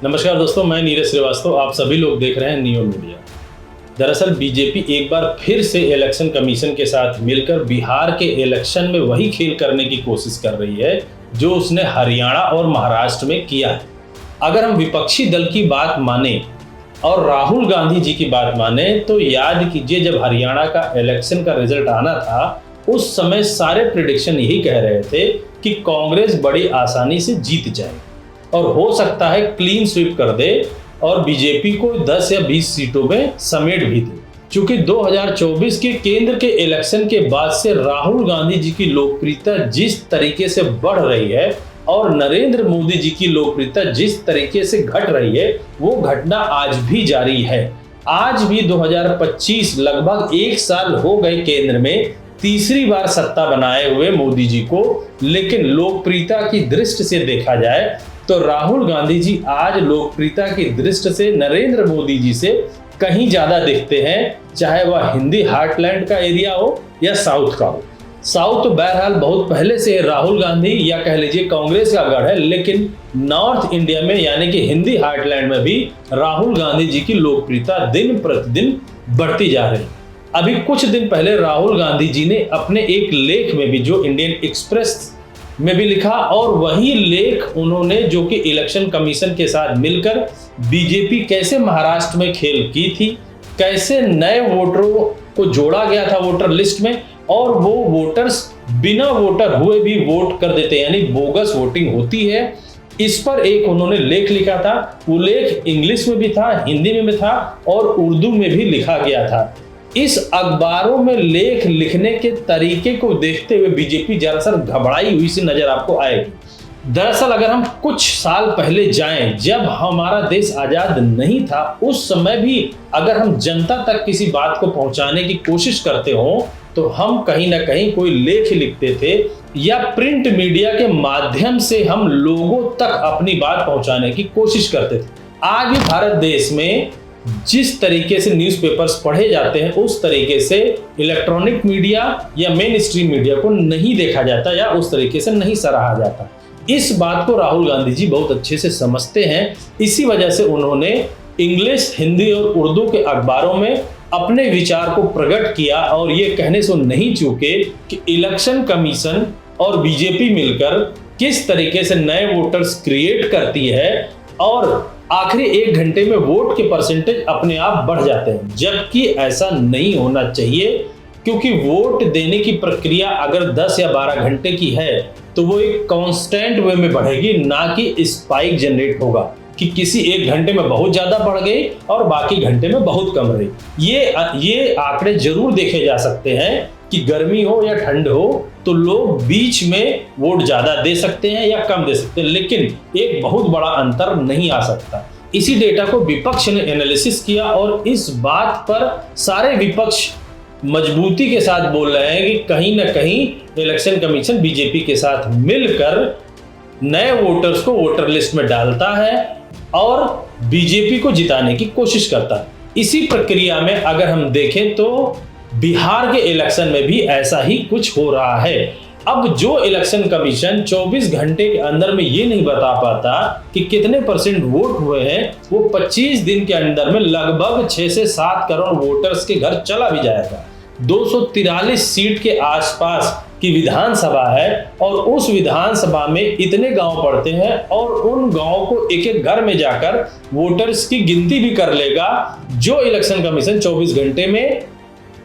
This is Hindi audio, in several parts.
नमस्कार दोस्तों, मैं नीरज श्रीवास्तव। आप सभी लोग देख रहे हैं नियो मीडिया। दरअसल बीजेपी एक बार फिर से इलेक्शन कमीशन के साथ मिलकर बिहार के इलेक्शन में वही खेल करने की कोशिश कर रही है जो उसने हरियाणा और महाराष्ट्र में किया है। अगर हम विपक्षी दल की बात माने और राहुल गांधी जी की बात माने तो याद कीजिए, जब हरियाणा का इलेक्शन का रिजल्ट आना था उस समय सारे प्रेडिक्शन यही कह रहे थे कि कांग्रेस बड़ी आसानी से जीत जाएगी और हो सकता है क्लीन स्वीप कर दे और बीजेपी को 10 या 20 सीटों में समेट भी दे। चूंकि 2024 के केंद्र के इलेक्शन के बाद से राहुल गांधी जी की लोकप्रियता जिस तरीके से बढ़ रही है और नरेंद्र मोदी जी की लोकप्रियता जिस तरीके से घट रही है, वो घटना आज भी जारी है। आज भी 2025 लगभग 1 साल हो गए केंद्र में तीसरी बार सत्ता बनाए हुए मोदी जी को, लेकिन लोकप्रियता की दृष्टि से देखा जाए तो राहुल गांधी जी आज लोकप्रियता की दृष्टि से नरेंद्र मोदी जी से कहीं ज्यादा दिखते हैं, चाहे वह हिंदी हार्टलैंड का एरिया हो या साउथ का हो। साउथ तो बहरहाल बहुत पहले से राहुल गांधी या कह लीजिए कांग्रेस का गढ़ है, लेकिन नॉर्थ इंडिया में यानी कि हिंदी हार्टलैंड में भी राहुल गांधी जी की लोकप्रियता दिन प्रतिदिन बढ़ती जा रही है। अभी कुछ दिन पहले राहुल गांधी जी ने अपने एक लेख में भी, जो इंडियन एक्सप्रेस में भी लिखा, और वही लेख उन्होंने जो कि इलेक्शन कमीशन के साथ मिलकर बीजेपी कैसे महाराष्ट्र में खेल की थी, कैसे नए वोटरों को जोड़ा गया था वोटर लिस्ट में और वो वोटर्स बिना वोटर हुए भी वोट कर देते, यानी बोगस वोटिंग होती है। इस पर एक उन्होंने लेख लिखा था। वो लेख इंग्लिश में भी था, हिंदी में भी था और उर्दू में भी लिखा गया था। इस अखबारों में लेख लिखने के तरीके को देखते हुए बीजेपी जरा घबराई हुई सी नजर आपको आएगी। दरअसल अगर हम कुछ साल पहले जाएं, जब हमारा देश आजाद नहीं था, उस समय भी अगर हम जनता तक किसी बात को पहुंचाने की कोशिश करते हो तो हम कहीं ना कहीं कोई लेख लिखते थे या प्रिंट मीडिया के माध्यम से हम लोगों तक अपनी बात पहुंचाने की कोशिश करते थे। आज भी भारत देश में जिस तरीके से न्यूज़पेपर्स पढ़े जाते हैं उस तरीके से इलेक्ट्रॉनिक मीडिया या मेन स्ट्रीम मीडिया को नहीं देखा जाता या उस तरीके से नहीं सराहा जाता। इस बात को राहुल गांधी जी बहुत अच्छे से समझते हैं। इसी वजह से उन्होंने इंग्लिश, हिंदी और उर्दू के अखबारों में अपने विचार को प्रकट किया और ये कहने से नहीं चूके कि इलेक्शन कमीशन और बीजेपी मिलकर किस तरीके से नए वोटर्स क्रिएट करती है और आखिरी 1 घंटे में वोट के परसेंटेज अपने आप बढ़ जाते हैं, जबकि ऐसा नहीं होना चाहिए। क्योंकि वोट देने की प्रक्रिया अगर 10 या 12 घंटे की है तो वो एक कांस्टेंट वे में बढ़ेगी, ना कि स्पाइक जनरेट होगा कि किसी 1 घंटे में बहुत ज्यादा बढ़ गई और बाकी घंटे में बहुत कम रही। ये आंकड़े जरूर देखे जा सकते हैं कि गर्मी हो या ठंड हो तो लोग बीच में वोट ज्यादा दे सकते हैं या कम दे सकते हैं, लेकिन एक बहुत बड़ा अंतर नहीं आ सकता। इसी डेटा को विपक्ष ने एनालिसिस किया और इस बात पर सारे विपक्ष मजबूती के साथ बोल रहे हैं कि कहीं ना कहीं इलेक्शन कमीशन बीजेपी के साथ मिलकर नए वोटर्स को वोटर लिस्ट में डालता है और बीजेपी को जिताने की कोशिश करता है। इसी प्रक्रिया में अगर हम देखें तो बिहार के इलेक्शन में भी ऐसा ही कुछ हो रहा है। अब जो इलेक्शन कमीशन 24 घंटे के अंदर में ये नहीं बता पाता कि कितने % वोट हुए हैं, वो 25 दिन के अंदर में लगभग 6 से 7 करोड़ वोटर्स के घर चला भी जाएगा। 243 सीट के आसपास की विधानसभा है और उस विधानसभा में इतने गांव पड़ते हैं और उन गांवों को एक एक घर में जाकर वोटर्स की गिनती भी कर लेगा, जो इलेक्शन कमीशन 24 घंटे में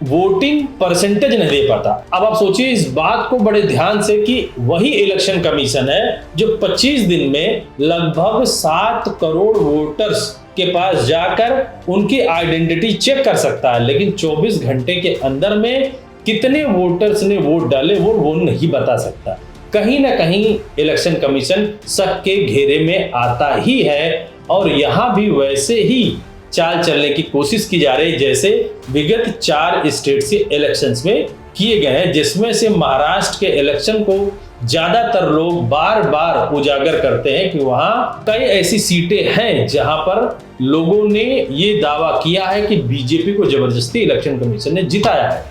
वोटिंग परसेंटेज नहीं दे पाता। अब आप सोचिए इस बात को बड़े ध्यान से कि वही इलेक्शन कमीशन है जो 25 दिन में लगभग 7 करोड़ वोटर्स के पास जाकर उनकी आइडेंटिटी चेक कर सकता है, लेकिन 24 घंटे के अंदर में कितने वोटर्स ने वोट डाले वो नहीं बता सकता। कहीं ना कहीं इलेक्शन कमीशन शक के घेरे में आता ही है और यहां भी वैसे ही चाल चलने की कोशिश की जा रही है जैसे विगत 4 स्टेट के इलेक्शंस में किए गए हैं, जिसमें से महाराष्ट्र के इलेक्शन को ज्यादातर लोग बार बार उजागर करते हैं कि वहां कई ऐसी सीटें हैं जहां पर लोगों ने ये दावा किया है कि बीजेपी को जबरदस्ती इलेक्शन कमीशन ने जिताया है।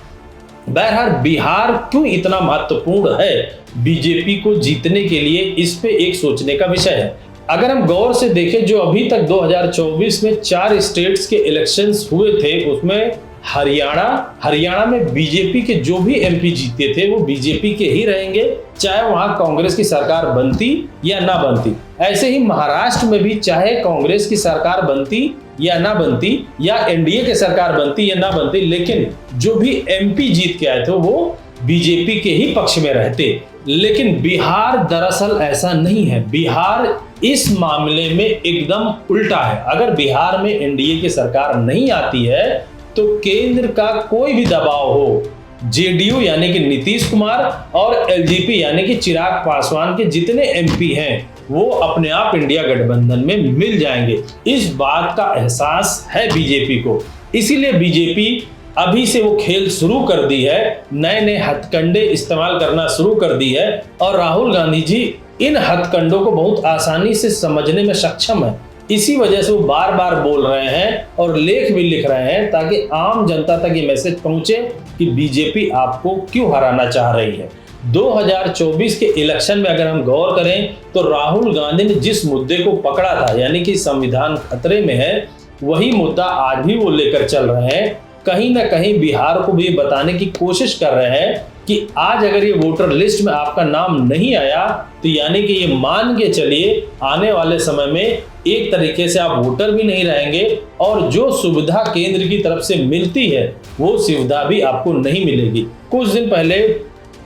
बहरहाल बिहार क्यों इतना महत्वपूर्ण है बीजेपी को जीतने के लिए, इस पे एक सोचने का विषय है। अगर हम गौर से देखें, जो अभी तक 2024 में 4 स्टेट्स के इलेक्शंस हुए थे, उसमें हरियाणा में बीजेपी के जो भी एमपी जीते थे वो बीजेपी के ही रहेंगे, चाहे वहां कांग्रेस की सरकार बनती या ना बनती। ऐसे ही महाराष्ट्र में भी चाहे कांग्रेस की सरकार बनती या ना बनती, या एनडीए की सरकार बनती या ना बनती, लेकिन जो भी एमपी जीत के आए थे वो बीजेपी के ही पक्ष में रहते। लेकिन बिहार दरअसल ऐसा नहीं है। बिहार इस मामले में एकदम उल्टा है। अगर बिहार में एनडीए की सरकार नहीं आती है तो केंद्र का कोई भी दबाव हो, जेडीयू यानी कि नीतीश कुमार और एलजेपी यानी कि चिराग पासवान के जितने एमपी हैं वो अपने आप इंडिया गठबंधन में मिल जाएंगे। इस बात का एहसास है बीजेपी को, इसीलिए बीजेपी अभी से वो खेल शुरू कर दी है, नए नए हथकंडे इस्तेमाल करना शुरू कर दी है। और राहुल गांधी जी इन हथकंडों को बहुत आसानी से समझने में सक्षम है। इसी वजह से वो बार बार बोल रहे हैं और लेख भी लिख रहे हैं ताकि आम जनता तक ये मैसेज पहुंचे कि बीजेपी आपको क्यों हराना चाह रही है। 2024 के इलेक्शन में अगर हम गौर करें तो राहुल गांधी ने जिस मुद्दे को पकड़ा था, यानी कि संविधान खतरे में है, वही मुद्दा आज भी वो लेकर चल रहे हैं। कहीं ना कहीं बिहार को भी बताने की कोशिश कर रहे हैं कि आज अगर ये वोटर लिस्ट में आपका नाम नहीं आया तो यानी कि ये मान के चलिए आने वाले समय में एक तरीके से आप वोटर भी नहीं रहेंगे और जो सुविधा केंद्र की तरफ से मिलती है वो सुविधा भी आपको नहीं मिलेगी। कुछ दिन पहले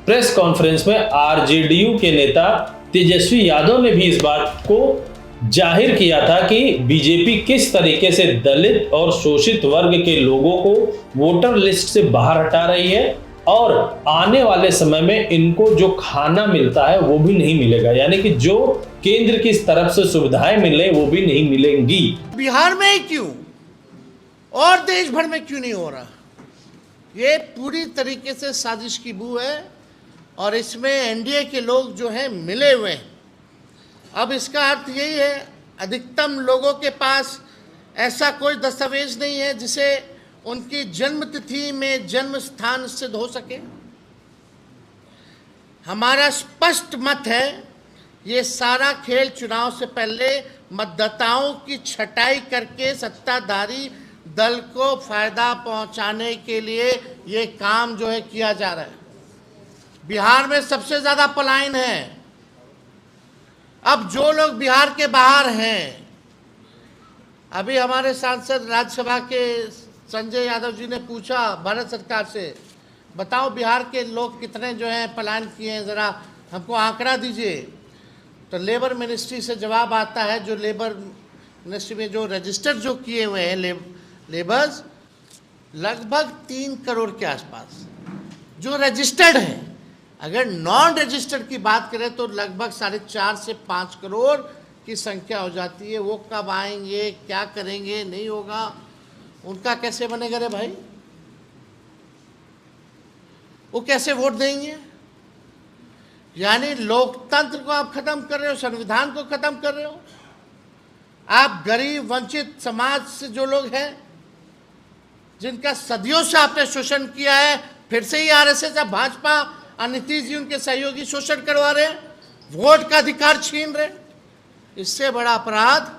प्रेस कॉन्फ्रेंस में आरजेडीयू के नेता तेजस्वी यादव ने भी इस बात को जाहिर किया था कि बीजेपी किस तरीके से दलित और शोषित वर्ग के लोगों को वोटर लिस्ट से बाहर हटा रही है और आने वाले समय में इनको जो खाना मिलता है वो भी नहीं मिलेगा, यानी कि जो केंद्र की तरफ से सुविधाएं मिले वो भी नहीं मिलेंगी। बिहार में ही क्यों और देश भर में क्यों नहीं हो रहा? ये पूरी तरीके से साजिश की बू है और इसमें एनडीए के लोग जो हैं मिले हुए हैं। अब इसका अर्थ यही है, अधिकतम लोगों के पास ऐसा कोई दस्तावेज नहीं है जिसे उनकी जन्म तिथि में जन्म स्थान सिद्ध हो सके। हमारा स्पष्ट मत है, ये सारा खेल चुनाव से पहले मतदाताओं की छटाई करके सत्ताधारी दल को फायदा पहुंचाने के लिए ये काम जो है किया जा रहा है। बिहार में सबसे ज्यादा पलायन है। अब जो लोग बिहार के बाहर हैं, अभी हमारे सांसद राज्यसभा के संजय यादव जी ने पूछा भारत सरकार से, बताओ बिहार के लोग कितने जो हैं पलायन किए हैं, ज़रा हमको आंकड़ा दीजिए। तो लेबर मिनिस्ट्री से जवाब आता है, जो लेबर मिनिस्ट्री में जो रजिस्टर जो किए हुए हैं लेबर्स, लगभग 3 करोड़ के आसपास जो रजिस्टर्ड हैं। अगर नॉन रजिस्टर्ड की बात करें तो लगभग 4.5 से 5 करोड़ की संख्या हो जाती है। वो कब आएंगे, क्या करेंगे, नहीं होगा, उनका कैसे बनेगा रे भाई? वो कैसे वोट देंगे? यानी लोकतंत्र को आप खत्म कर रहे हो, संविधान को खत्म कर रहे हो। आप गरीब वंचित समाज से जो लोग हैं, जिनका सदियों से आपने शोषण किया है, फिर से ही आरएसएस या भाजपा और नीतीश जी उनके सहयोगी शोषण करवा रहे हैं, वोट का अधिकार छीन रहे। इससे बड़ा अपराध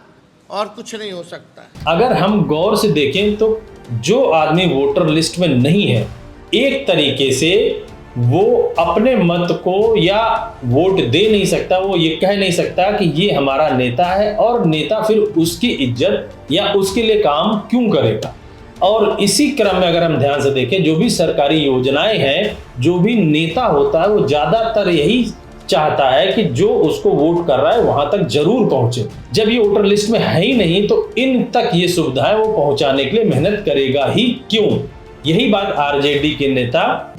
और कुछ नहीं हो सकता है। अगर हम गौर से देखें तो जो आदमी वोटर लिस्ट में नहीं है, एक तरीके से वो अपने मत को या वोट दे नहीं सकता, वो ये कह नहीं सकता कि ये हमारा नेता है और नेता फिर उसकी इज्जत या उसके लिए काम क्यों करेगा। और इसी क्रम में अगर हम ध्यान से देखें, जो भी सरकारी योजनाएं हैं, जो भी नेता होता है वो ज्यादातर यही चाहता है कि जो उसको वोट कर रहा है वहां तक जरूर पहुंचे। जब ये वोटर लिस्ट में है ही नहीं तो इन तक ये सुविधाएं वो पहुंचाने के लिए मेहनत करेगा ही क्यों? यही बात आरजेडी के नेता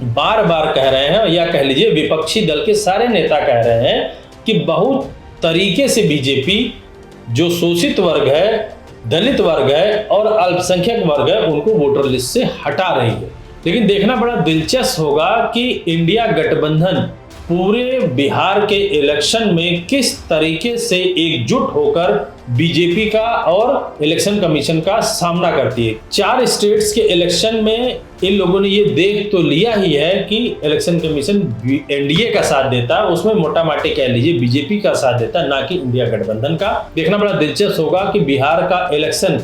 बार बार कह रहे हैं, या कह लीजिए विपक्षी दल के सारे नेता कह रहे हैं कि बहुत तरीके से बीजेपी जो शोषित वर्ग है, दलित वर्ग है और अल्पसंख्यक वर्ग है, उनको वोटर लिस्ट से हटा रही है। लेकिन देखना बड़ा दिलचस्प होगा कि इंडिया गठबंधन पूरे बिहार के इलेक्शन में किस तरीके से एकजुट होकर बीजेपी का और इलेक्शन कमीशन का सामना करती है। 4 स्टेट्स के इलेक्शन में इन लोगों ने ये देख तो लिया ही है कि इलेक्शन कमीशन एनडीए का साथ देता है, उसमें मोटा माटी कह लीजिए बीजेपी का साथ देता है, ना कि इंडिया गठबंधन का। देखना बड़ा दिलचस्प होगा कि बिहार का इलेक्शन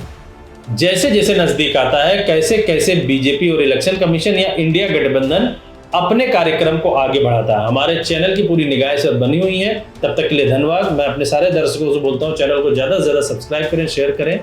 जैसे जैसे नजदीक आता है कैसे कैसे बीजेपी और इलेक्शन कमीशन या इंडिया गठबंधन अपने कार्यक्रम को आगे बढ़ाता है। हमारे चैनल की पूरी निगाहें से बनी हुई है। तब तक के लिए धन्यवाद। मैं अपने सारे दर्शकों से बोलता हूं चैनल को ज्यादा से ज्यादा सब्सक्राइब करें, शेयर करें